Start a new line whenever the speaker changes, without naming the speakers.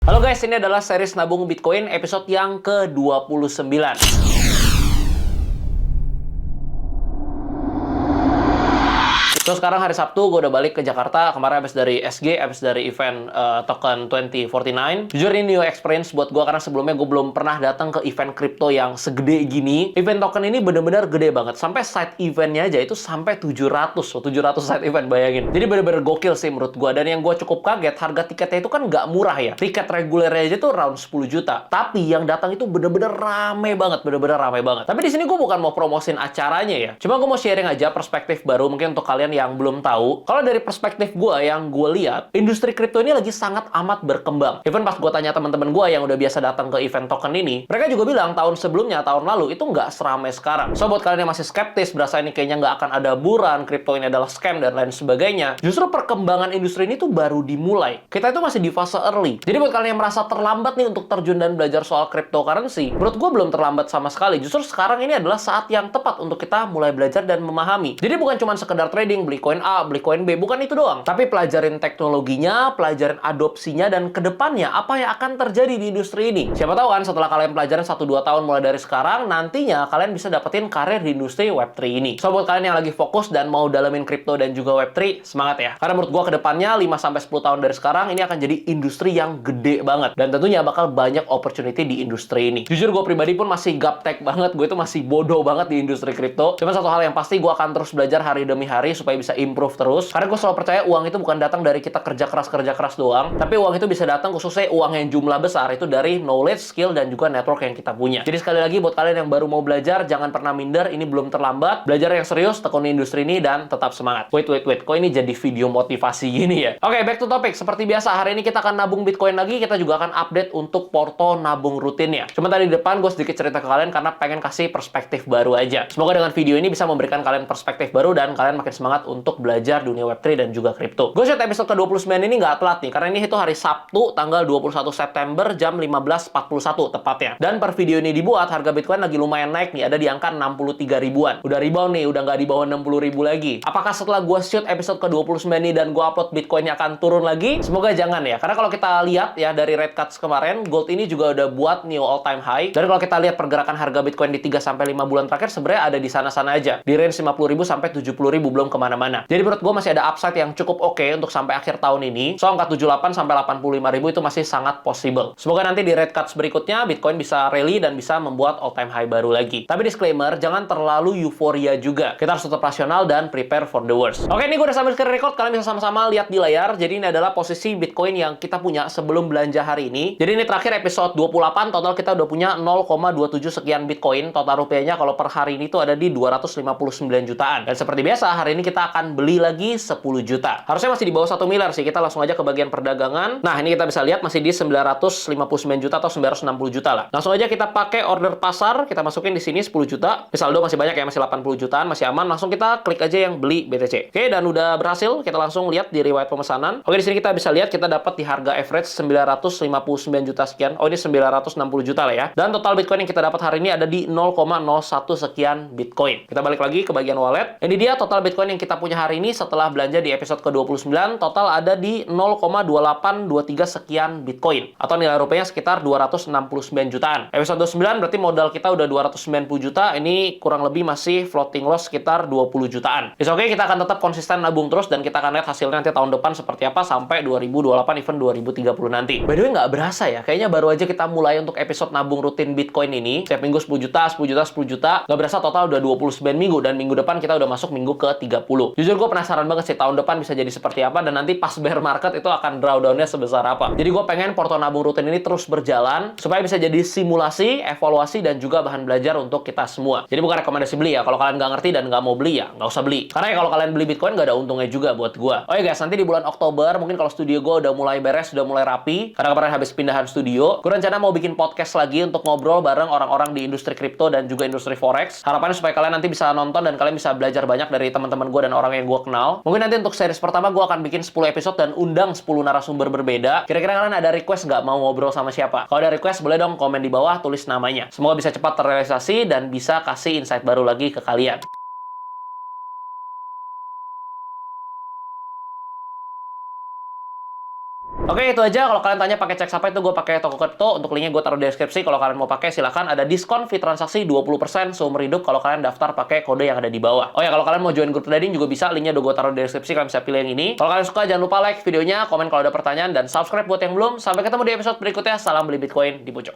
Halo guys, ini adalah series nabung Bitcoin episode yang ke-29. So, sekarang hari Sabtu, gue udah balik ke Jakarta. Kemarin habis dari SG, habis dari event Token 2049. Jujur ini new experience buat gue, karena sebelumnya gue belum pernah datang ke event kripto yang segede gini. Event token ini bener-bener gede banget. Sampai side eventnya aja itu sampai 700 side event, bayangin. Jadi bener-bener gokil sih menurut gue. Dan yang gue cukup kaget, harga tiketnya itu kan nggak murah ya. Tiket regulernya aja tuh around 10 juta. Tapi yang datang itu bener-bener rame banget, bener-bener rame banget. Tapi di sini gue bukan mau promosin acaranya ya. Cuma gue mau sharing aja perspektif baru mungkin untuk kalian yang belum tahu. Kalau dari perspektif gue yang gue lihat, industri kripto ini lagi sangat amat berkembang. Even pas gue tanya teman-teman gue yang udah biasa datang ke event token ini, mereka juga bilang tahun sebelumnya, tahun lalu itu nggak seramai sekarang. So buat kalian yang masih skeptis, berasa ini kayaknya nggak akan ada buruan, kripto ini adalah scam dan lain sebagainya, justru perkembangan industri ini tuh baru dimulai. Kita itu masih di fase early. Jadi buat kalian yang merasa terlambat nih untuk terjun dan belajar soal cryptocurrency, menurut gue belum terlambat sama sekali. Justru sekarang ini adalah saat yang tepat untuk kita mulai belajar dan memahami. Jadi bukan cuma sekedar trading, beli koin A, beli koin B, bukan itu doang. Tapi pelajarin teknologinya, pelajarin adopsinya, dan kedepannya apa yang akan terjadi di industri ini. Siapa tahu kan setelah kalian pelajarin 1-2 tahun mulai dari sekarang, nantinya kalian bisa dapetin karir di industri Web3 ini. So buat kalian yang lagi fokus dan mau dalamin kripto dan juga Web3, semangat ya. Karena menurut gua kedepannya 5-10 tahun dari sekarang ini akan jadi industri yang gede banget. Dan tentunya bakal banyak opportunity di industri ini. Jujur gue pribadi pun masih gaptek banget, gue itu masih bodoh banget di industri kripto. Cuma satu hal yang pasti, gue akan terus belajar hari demi hari supaya bisa improve terus. Karena gue selalu percaya uang itu bukan datang dari kita kerja keras doang, tapi uang itu bisa datang, khususnya uang yang jumlah besar, itu dari knowledge, skill, dan juga network yang kita punya. Jadi sekali lagi buat kalian yang baru mau belajar, jangan pernah minder, ini belum terlambat. Belajar yang serius, tekuni industri ini, dan tetap semangat. Wait, kok ini jadi video motivasi gini ya? Oke, back to topic. Seperti biasa, hari ini kita akan nabung Bitcoin lagi, kita juga akan update untuk porto nabung rutinnya. Cuma tadi di depan gue sedikit cerita ke kalian karena pengen kasih perspektif baru aja. Semoga dengan video ini bisa memberikan kalian perspektif baru dan kalian makin semangat untuk belajar dunia Web3 dan juga kripto. Gue shoot episode ke-29 ini nggak telat nih, karena ini itu hari Sabtu tanggal 21 September jam 15.41 tepatnya. Dan per video ini dibuat, harga Bitcoin lagi lumayan naik nih, ada di angka 63 ribuan. Udah rebound nih, udah nggak di bawah 60 ribu lagi. Apakah setelah gue shoot episode ke-29 ini dan gue upload Bitcoinnya akan turun lagi? Semoga jangan ya, karena kalau kita lihat ya dari rate cuts kemarin, gold ini juga udah buat new all time high. Dan kalau kita lihat pergerakan harga Bitcoin di 3-5 bulan terakhir sebenarnya ada di sana-sana aja. Di range 50.000 sampai 70.000, belum kemana-mana. Jadi menurut gue masih ada upside yang cukup oke untuk sampai akhir tahun ini. So angka 78 sampai 85.000 itu masih sangat possible. Semoga nanti di rate cuts berikutnya Bitcoin bisa rally dan bisa membuat all time high baru lagi. Tapi disclaimer, jangan terlalu euforia juga. Kita harus tetap rasional dan prepare for the worst. Oke, ini gue udah sambil screen record, kalian bisa sama-sama lihat di layar. Jadi ini adalah posisi Bitcoin yang kita punya sebelum belanja hari ini. Jadi ini terakhir episode 28, total kita udah punya 0,27 sekian Bitcoin. Total rupiahnya kalau per hari ini tuh ada di 259 jutaan. Dan seperti biasa, hari ini kita akan beli lagi 10 juta. Harusnya masih di bawah 1 miliar sih. Kita langsung aja ke bagian perdagangan. Nah, ini kita bisa lihat masih di 959 juta atau 960 juta lah. Langsung aja kita pakai order pasar, kita masukin di sini 10 juta. Saldo masih banyak ya, masih 80 jutaan, masih aman. Langsung kita klik aja yang beli BTC. Oke, dan udah berhasil. Kita langsung lihat di riwayat pemesanan. Oke, di sini kita bisa lihat kita dapat di harga average 959 juta sekian. Oh, ini 960 juta lah ya. Dan total Bitcoin yang kita dapat hari ini ada di 0,01 sekian Bitcoin. Kita balik lagi ke bagian wallet. Ini dia total Bitcoin yang kita punya hari ini setelah belanja di episode ke-29. Total ada di 0,2823 sekian Bitcoin. Atau nilai rupiahnya sekitar 269 jutaan. Episode 29 berarti modal kita udah 290 juta. Ini kurang lebih masih floating loss sekitar 20 jutaan. Oke, kita akan tetap konsisten nabung terus dan kita akan lihat hasilnya nanti tahun depan seperti apa sampai 2028 even 2030 nanti. By the way, nggak berasa ya. Kayaknya baru aja kita mulai untuk episode nabung rutin Bitcoin ini. Setiap minggu 10 juta, 10 juta, 10 juta. Nggak berasa total udah 29 minggu dan minggu depan kita udah masuk minggu ke-30. Jujur gue penasaran banget sih tahun depan bisa jadi seperti apa dan nanti pas bear market itu akan drawdown-nya sebesar apa. Jadi gue pengen porto nabung rutin ini terus berjalan supaya bisa jadi simulasi, evaluasi, dan juga bahan belajar untuk kita semua. Jadi bukan rekomendasi beli ya. Kalau kalian nggak ngerti dan nggak mau beli ya nggak usah beli. Karena ya kalau kalian beli Bitcoin nggak ada untungnya juga buat gue. Oh ya guys, nanti di bulan Oktober mungkin kalau studio gue udah mulai beres, udah mulai rapi. Karena kemarin habis pindahan studio, gue rencana mau bikin podcast lagi untuk ngobrol bareng orang-orang di industri kripto dan juga industri forex. Harapannya supaya kalian nanti bisa nonton dan kalian bisa belajar banyak dari teman-teman gue dan orang yang gue kenal. Mungkin nanti untuk series pertama gue akan bikin 10 episode dan undang 10 narasumber berbeda. Kira-kira kalian ada request nggak mau ngobrol sama siapa? Kalau ada request boleh dong komen di bawah, tulis namanya. Semoga bisa cepat terrealisasi dan bisa kasih insight baru lagi ke kalian. Oke, Oke, itu aja. Kalau kalian tanya pakai cek apa itu, gue pakai toko kripto. Untuk linknya gue taruh di deskripsi. Kalau kalian mau pakai silahkan. Ada diskon fee transaksi 20% seumur hidup kalau kalian daftar pakai kode yang ada di bawah. Oh ya, kalau kalian mau join grup trading juga bisa. Linknya udah gue taruh di deskripsi. Kalian bisa pilih yang ini. Kalau kalian suka jangan lupa like videonya, komen kalau ada pertanyaan, dan subscribe buat yang belum. Sampai ketemu di episode berikutnya. Salam beli Bitcoin di Pojok.